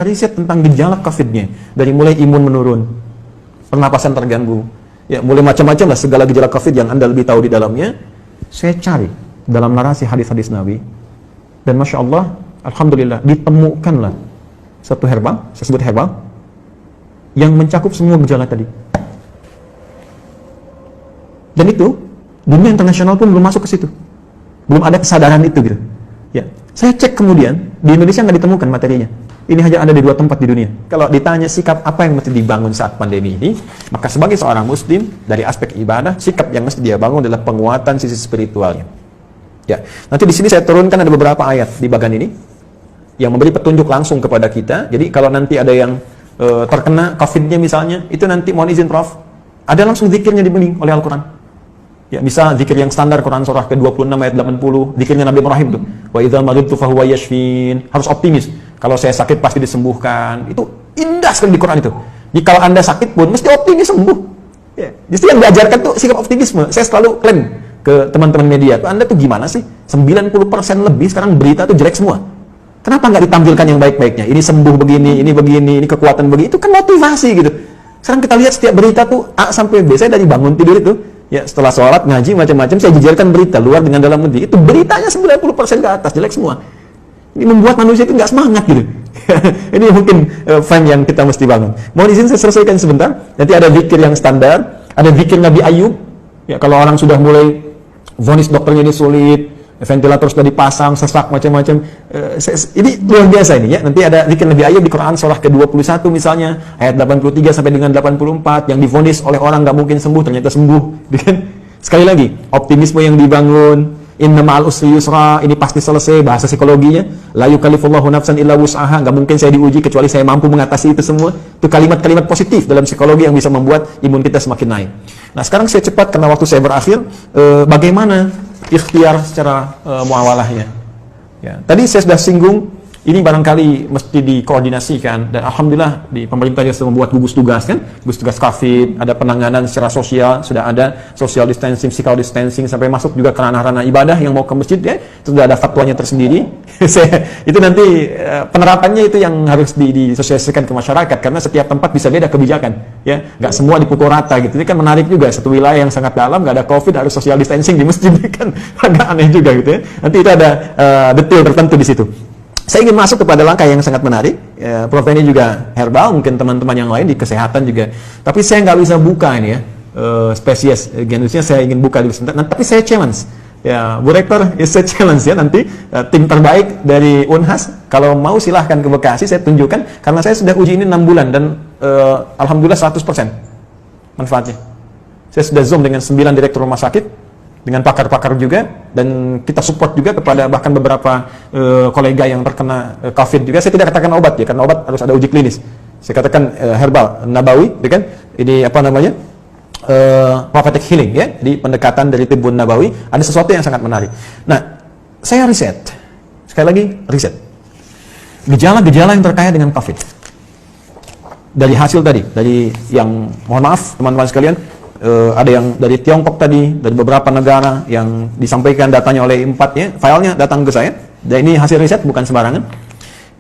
riset tentang gejala COVID-nya, dari mulai imun menurun, pernapasan terganggu, ya mulai macam-macam lah segala gejala COVID yang Anda lebih tahu di dalamnya. Saya cari dalam narasi hadis-hadis Nabi, dan Masya Allah, Alhamdulillah, ditemukanlah satu herbal, saya sebut herbal, yang mencakup semua gejala tadi. Dan itu, dunia internasional pun belum masuk ke situ. Belum ada kesadaran itu gitu. Ya, saya cek kemudian, di Indonesia nggak ditemukan materinya. Ini hanya ada di 2 tempat di dunia. Kalau ditanya sikap apa yang mesti dibangun saat pandemi ini, maka sebagai seorang muslim, dari aspek ibadah, sikap yang mesti dia bangun adalah penguatan sisi spiritualnya. Ya, nanti di sini saya turunkan ada beberapa ayat di bagian ini yang memberi petunjuk langsung kepada kita. Jadi kalau nanti ada yang terkena COVID-nya misalnya, itu nanti mohon izin Prof, ada langsung zikirnya dibeli oleh Al-Quran. Ya, bisa zikir yang standar Quran surah ke-26 ayat 80, zikirnya Nabi Ibrahim tuh. Wa idza maridtu fahuwa yashfin. Harus optimis. Kalau saya sakit pasti disembuhkan. Itu indah sekali di Quran itu. Jadi kalau Anda sakit pun mesti optimis sembuh. Ya, justru yang diajarkan tuh sikap optimisme. Saya selalu klaim ke teman-teman media, Anda tuh gimana sih? 90% lebih sekarang berita tuh jelek semua. Kenapa nggak ditampilkan yang baik-baiknya? Ini sembuh begini, ini kekuatan begini. Itu kan motivasi gitu. Sekarang kita lihat setiap berita tuh A sampai B. Saya dari bangun tidur itu, ya setelah sholat, ngaji, macam-macam, saya jejerkan berita luar dengan dalam negeri. Itu beritanya 90% ke atas, jelek semua. Ini membuat manusia itu nggak semangat gitu. Ini mungkin frame yang kita mesti bangun. Mohon izin saya selesaikan sebentar. Nanti ada zikir yang standar, ada zikir Nabi Ayub. Ya, kalau orang sudah mulai vonis dokternya ini sulit, ventilator sudah dipasang, sesak macam-macam. Ini luar biasa ini ya. Nanti ada zikir Nabi Ayub di Quran surah ke-21 misalnya, ayat 83 sampai dengan 84 yang divonis oleh orang nggak mungkin sembuh ternyata sembuh. Sekali lagi, optimisme yang dibangun, inna ma'al usri yusra, ini pasti selesai, bahasa psikologinya. La yukallifullahu nafsan illa wus'aha, nggak mungkin saya diuji kecuali saya mampu mengatasi itu semua. Itu kalimat-kalimat positif dalam psikologi yang bisa membuat imun kita semakin naik. Nah, sekarang saya cepat karena waktu saya berakhir. Bagaimana ikhtiar secara muawalahnya? Ya, tadi saya sudah singgung, ini barangkali mesti dikoordinasikan, dan alhamdulillah di pemerintah juga sudah membuat gugus tugas kan, gugus tugas COVID, ada penanganan secara sosial, sudah ada social distancing, physical distancing, sampai masuk juga ke ranah-ranah ibadah yang mau ke masjid ya, itu sudah ada fatwanya tersendiri. Itu nanti penerapannya itu yang harus disosialisasikan ke masyarakat, karena setiap tempat bisa beda kebijakan, ya, nggak semua dipukul rata gitu. Ini kan menarik juga, satu wilayah yang sangat dalam nggak ada COVID harus social distancing di masjid, kan agak aneh juga gitu ya. Nanti itu ada detail tertentu di situ. Saya ingin masuk kepada langkah yang sangat menarik. Prof ini juga herbal, mungkin teman-teman yang lain di kesehatan juga. Tapi saya nggak bisa buka ini ya, spesies genusnya saya ingin buka dulu sebentar. Tapi saya challenge, ya Bu Rektor, saya challenge ya nanti tim terbaik dari Unhas, kalau mau silahkan ke Bekasi, saya tunjukkan. Karena saya sudah uji ini 6 bulan dan alhamdulillah 100% manfaatnya. Saya sudah zoom dengan 9 direktur rumah sakit, dengan pakar-pakar juga, dan kita support juga kepada bahkan beberapa kolega yang terkena COVID juga. Saya tidak katakan obat ya, karena obat harus ada uji klinis. Saya katakan herbal, nabawi, ya kan? Ini apa namanya? Prophetic healing ya, di pendekatan dari tibbun nabawi, ada sesuatu yang sangat menarik. Nah, saya riset, sekali lagi riset, gejala-gejala yang terkait dengan COVID. Dari hasil tadi, dari yang, mohon maaf teman-teman sekalian, ada yang dari Tiongkok tadi, dari beberapa negara yang disampaikan datanya oleh 4 ya, filenya datang ke saya, dan ini hasil riset bukan sembarangan.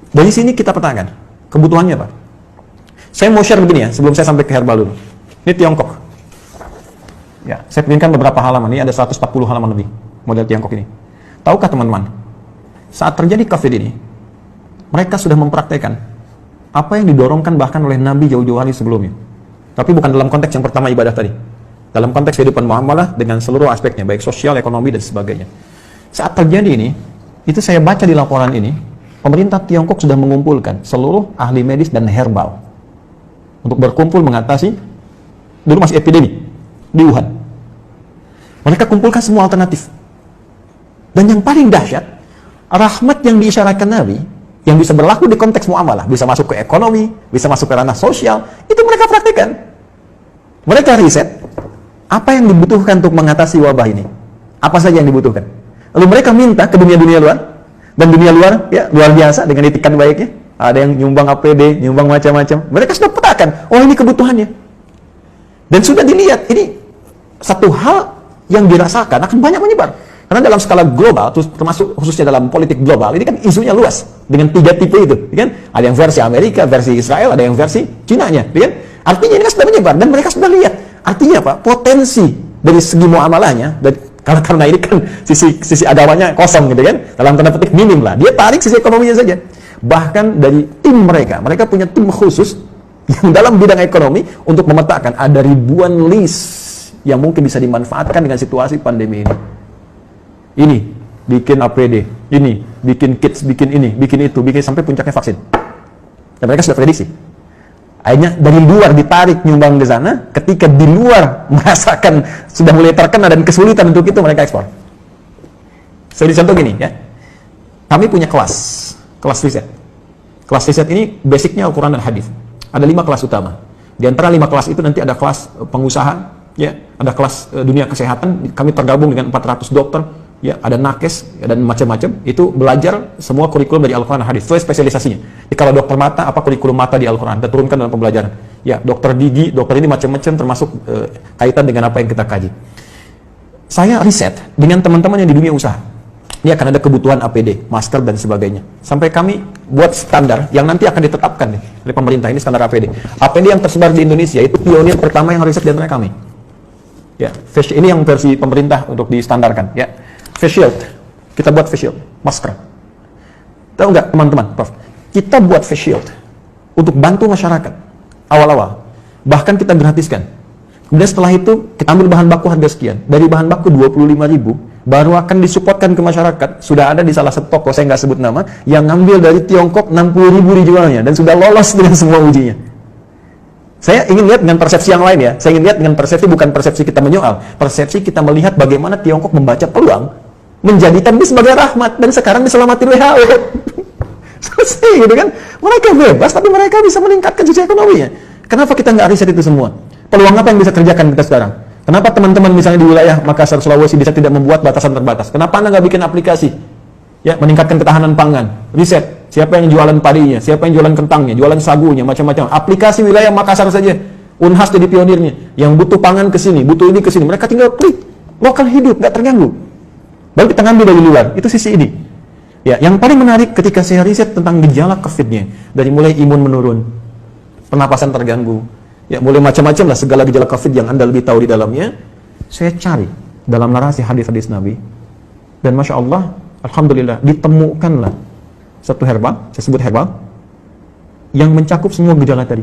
Dari sini kita petakan kebutuhannya apa. Saya mau share begini ya, sebelum saya sampai ke herbal dulu. Ini Tiongkok. Ya, saya pilihkan beberapa halaman, ini ada 140 halaman lebih model Tiongkok ini. Tahukah teman-teman, saat terjadi COVID ini, mereka sudah mempraktekkan apa yang didorongkan bahkan oleh Nabi jauh-jauh hari sebelumnya. Tapi bukan dalam konteks yang pertama ibadah tadi. Dalam konteks kehidupan muamalah dengan seluruh aspeknya, baik sosial, ekonomi, dan sebagainya. Saat terjadi ini, itu saya baca di laporan ini, pemerintah Tiongkok sudah mengumpulkan seluruh ahli medis dan herbal untuk berkumpul mengatasi, dulu masih epidemi, di Wuhan. Mereka kumpulkan semua alternatif. Dan yang paling dahsyat, rahmat yang diisyaratkan Nabi, yang bisa berlaku di konteks muamalah, bisa masuk ke ekonomi, bisa masuk ke ranah sosial, itu mereka praktekkan. Mereka riset apa yang dibutuhkan untuk mengatasi wabah ini, apa saja yang dibutuhkan. Lalu mereka minta ke dunia-dunia luar, dan dunia luar ya luar biasa dengan itikat baiknya. Ada yang nyumbang APD, nyumbang macam-macam. Mereka sudah petakan, oh ini kebutuhannya. Dan sudah dilihat, ini satu hal yang dirasakan akan banyak menyebar. Karena dalam skala global, termasuk khususnya dalam politik global, ini kan isunya luas dengan 3 tipe itu, kan? Ada yang versi Amerika, versi Israel, ada yang versi Cina-nya, kan? Artinya ini kan sudah menyebar dan mereka sudah lihat. Artinya apa? Potensi dari segi muamalahnya, karena ini kan sisi agamanya kosong gitu kan, dalam tanda petik minim lah. Dia tarik sisi ekonominya saja. Bahkan dari tim mereka punya tim khusus yang dalam bidang ekonomi untuk memetakan ada ribuan list yang mungkin bisa dimanfaatkan dengan situasi pandemi ini. Ini bikin APD, ini bikin kits, bikin ini, bikin itu, bikin sampai puncaknya vaksin. Dan mereka sudah prediksi. Akhirnya dari luar ditarik nyumbang ke sana, ketika di luar merasakan sudah mulai terkena dan kesulitan untuk itu, mereka ekspor. Saya contoh gini ya. Kami punya kelas riset. Kelas riset ini basicnya Al-Quran dan Hadis. Ada 5 kelas utama. Di antara 5 kelas itu nanti ada kelas pengusaha, ya, ada kelas dunia kesehatan. Kami tergabung dengan 400 dokter, ya, ada nakes, ya, dan macam-macam. Itu belajar semua kurikulum dari Al-Quran dan Hadis. Itu spesialisasinya. Jadi kalau dokter mata, apa kurikulum mata di Al-Quran? Kita turunkan dalam pembelajaran. Ya, dokter gigi, dokter ini macam-macam, termasuk kaitan dengan apa yang kita kaji. Saya riset dengan teman-teman yang di dunia usaha. Ini akan ada kebutuhan APD, masker, dan sebagainya. Sampai kami buat standar yang nanti akan ditetapkan nih, oleh pemerintah. Ini standar APD. APD yang tersebar di Indonesia, itu pionir pertama yang riset di antara kami. Ya, ini yang versi pemerintah untuk distandarkan. Ya, face shield. Kita buat face shield, masker. Tahu nggak teman-teman, Prof? Kita buat face shield untuk bantu masyarakat awal-awal. Bahkan kita gratiskan. Kemudian setelah itu kita ambil bahan baku harga sekian. Dari bahan baku 25.000 baru akan disupportkan ke masyarakat. Sudah ada di salah satu toko, saya nggak sebut nama, yang ngambil dari Tiongkok 60.000 dijualnya dan sudah lolos dengan semua ujinya. Saya ingin lihat dengan persepsi yang lain ya. Saya ingin lihat dengan persepsi, bukan persepsi kita menyoal, persepsi kita melihat bagaimana Tiongkok membaca peluang menjadikan ini sebagai rahmat dan sekarang diselamatin WHO. Selesai gitu kan. Mereka bebas tapi mereka bisa meningkatkan sisi ekonominya. Kenapa kita nggak riset itu semua? Peluang apa yang bisa kerjakan kita sekarang? Kenapa teman-teman misalnya di wilayah Makassar, Sulawesi bisa tidak membuat batasan terbatas? Kenapa Anda nggak bikin aplikasi? Ya, meningkatkan ketahanan pangan. Riset, siapa yang jualan padinya, siapa yang jualan kentangnya, jualan sagunya, macam-macam. Aplikasi wilayah Makassar saja. Unhas jadi pionirnya. Yang butuh pangan ke sini, butuh ini ke sini. Mereka tinggal klik. Lokal hidup, nggak terganggu. Baru kita ngambil dari luar. Itu sisi ini. Ya, yang paling menarik ketika saya riset tentang gejala COVID-nya, dari mulai imun menurun, pernapasan terganggu, ya mulai macam-macam lah segala gejala COVID yang Anda lebih tahu di dalamnya, saya cari dalam narasi hadis-hadis Nabi, dan Masya Allah, Alhamdulillah, ditemukanlah satu herbal, saya sebut herbal, yang mencakup semua gejala tadi.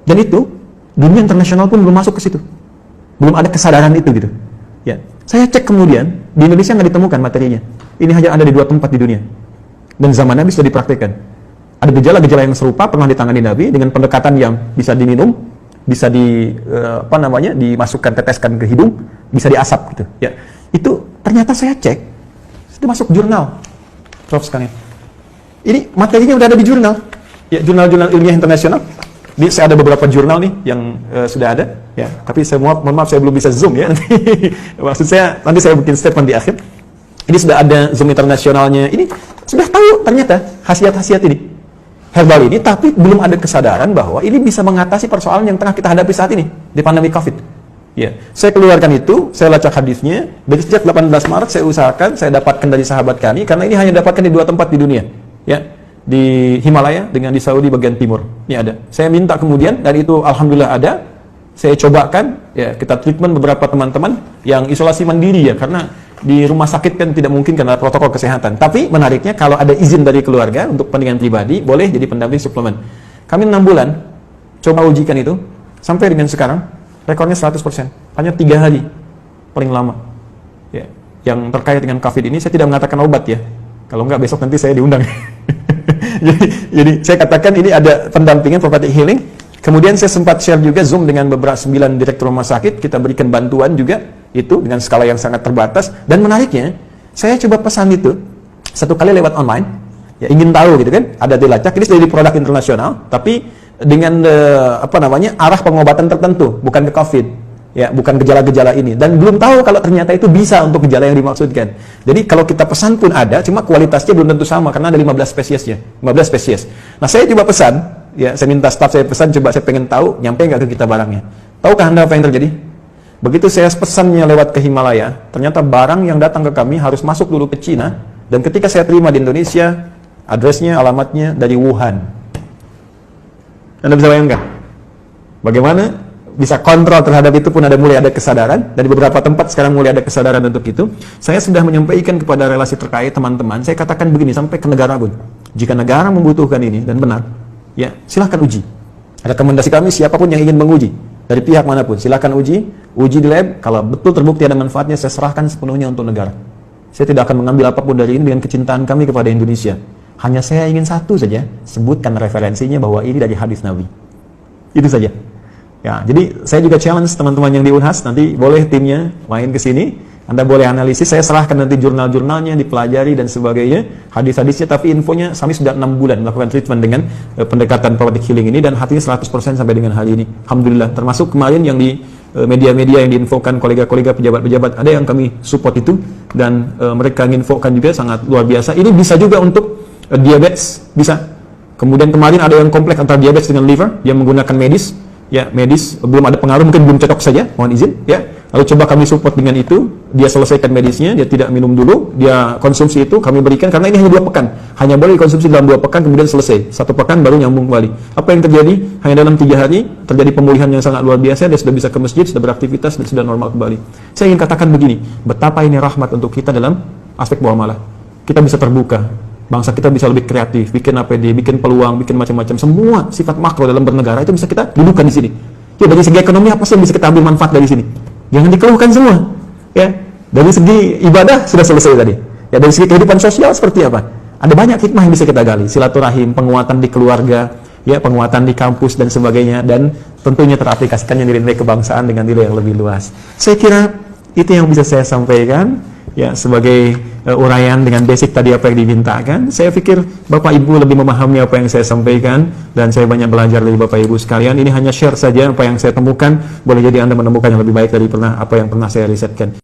Dan itu, dunia internasional pun belum masuk ke situ. Belum ada kesadaran itu gitu. Ya, saya cek kemudian, di Indonesia nggak ditemukan materinya. Ini hanya ada di 2 tempat di dunia. Dan zaman Nabi sudah dipraktikkan. Ada gejala-gejala yang serupa pernah ditangani Nabi dengan pendekatan yang bisa diminum, bisa dimasukkan, teteskan ke hidung, bisa diasap gitu. Ya, itu ternyata saya cek, sudah masuk jurnal, Prof sekalian. Ini materinya udah ada di jurnal, ya, jurnal-jurnal ilmiah internasional. Saya ada beberapa jurnal nih yang sudah ada, ya. Tapi saya mohon maaf saya belum bisa zoom ya. Maksud saya nanti saya bikin statement di akhir. Ini sudah ada zoom internasionalnya. Ini sudah tahu ternyata khasiat-khasiat ini. Herbal ini, tapi belum ada kesadaran bahwa ini bisa mengatasi persoalan yang tengah kita hadapi saat ini di pandemi COVID. Ya, saya keluarkan itu, saya lacak hadisnya. Dari sejak 18 Maret saya usahakan, saya dapatkan dari sahabat kami, karena ini hanya dapatkan di 2 tempat di dunia. Ya, di Himalaya dengan di Saudi bagian timur. Ini ada. Saya minta kemudian, dan itu alhamdulillah ada. Saya cobakan, ya, kita treatment beberapa teman-teman yang isolasi mandiri ya, karena di rumah sakit kan tidak mungkin karena protokol kesehatan. Tapi menariknya kalau ada izin dari keluarga untuk kepentingan pribadi, boleh jadi pendamping suplemen. Kami 6 bulan coba ujikan itu, sampai dengan sekarang rekornya 100%. Hanya 3 hari paling lama. Ya, yang terkait dengan COVID ini saya tidak mengatakan obat ya. Kalau enggak besok nanti saya diundang. jadi saya katakan ini ada pendampingan prophetic healing. Kemudian saya sempat share juga Zoom dengan beberapa 9 direktur rumah sakit, kita berikan bantuan juga itu dengan skala yang sangat terbatas. Dan menariknya, saya coba pesan itu 1 kali lewat online, ya ingin tahu gitu kan, ada dilacak, ini sudah jadi produk internasional, tapi dengan arah pengobatan tertentu, bukan ke COVID, ya bukan gejala-gejala ini, dan belum tahu kalau ternyata itu bisa untuk gejala yang dimaksudkan. Jadi kalau kita pesan pun ada, cuma kualitasnya belum tentu sama karena ada 15 spesiesnya, 15 spesies. Nah saya coba pesan, ya saya minta staff saya pesan, coba saya pengen tahu nyampe nggak ke kita barangnya. Tahukah Anda apa yang terjadi? Begitu saya pesannya lewat ke Himalaya, ternyata barang yang datang ke kami harus masuk dulu ke Cina, dan ketika saya terima di Indonesia, addressnya, alamatnya dari Wuhan. Anda bisa bayangkan bagaimana bisa kontrol terhadap itu pun mulai ada kesadaran. Dari beberapa tempat sekarang mulai ada kesadaran untuk itu. Saya sudah menyampaikan kepada relasi terkait teman-teman, saya katakan begini sampai ke negara pun, jika negara membutuhkan ini dan benar, ya silahkan uji. Rekomendasi kami, siapapun yang ingin menguji dari pihak manapun, silahkan uji di lab. Kalau betul terbukti ada manfaatnya, saya serahkan sepenuhnya untuk negara. Saya tidak akan mengambil apapun dari ini dengan kecintaan kami kepada Indonesia. Hanya saya ingin satu saja, sebutkan referensinya bahwa ini dari hadis Nabi. Itu saja. Ya, jadi saya juga challenge teman-teman yang di Unhas, nanti boleh timnya main ke sini. Anda boleh analisis, saya serahkan nanti jurnal-jurnalnya, dipelajari dan sebagainya, hadis-hadisnya, tapi infonya kami sudah 6 bulan melakukan treatment dengan pendekatan poetic healing ini, dan hatinya 100% sampai dengan hari ini. Alhamdulillah, termasuk kemarin yang di media-media yang diinfokan kolega-kolega pejabat-pejabat, ada yang kami support itu, dan mereka menginfokan juga sangat luar biasa. Ini bisa juga untuk diabetes, bisa. Kemudian kemarin ada yang kompleks antara diabetes dengan liver, yang menggunakan medis, ya medis, belum ada pengaruh, mungkin belum cocok saja, mohon izin, ya. Lalu coba kami support dengan itu, dia selesaikan medisnya, dia tidak minum dulu, dia konsumsi itu, kami berikan, karena ini hanya 2 pekan, hanya boleh dikonsumsi dalam 2 pekan, kemudian selesai, 1 pekan baru nyambung kembali. Apa yang terjadi? Hanya dalam 3 hari, terjadi pemulihan yang sangat luar biasa, dia sudah bisa ke masjid, sudah beraktivitas, dan sudah normal kembali. Saya ingin katakan begini, betapa ini rahmat untuk kita dalam aspek muamalah. Kita bisa terbuka, bangsa kita bisa lebih kreatif, bikin APD, bikin peluang, bikin macam-macam, semua sifat makro dalam bernegara itu bisa kita dudukan di sini. Ya, dari segi ekonomi apa sih yang bisa kita ambil manfaat dari sini? Jangan dikeluhkan semua. Ya, dari segi ibadah sudah selesai tadi. Ya, dari segi kehidupan sosial seperti apa? Ada banyak hikmah yang bisa kita gali, silaturahim, penguatan di keluarga, ya, penguatan di kampus dan sebagainya, dan tentunya teraplikasikannya nilai-nilai kebangsaan dengan nilai yang lebih luas. Saya kira itu yang bisa saya sampaikan. Ya, sebagai uraian dengan basic tadi apa yang dimintakan. Saya pikir Bapak Ibu lebih memahami apa yang saya sampaikan, dan saya banyak belajar dari Bapak Ibu sekalian. Ini hanya share saja apa yang saya temukan, boleh jadi Anda menemukan yang lebih baik dari apa yang pernah saya risetkan.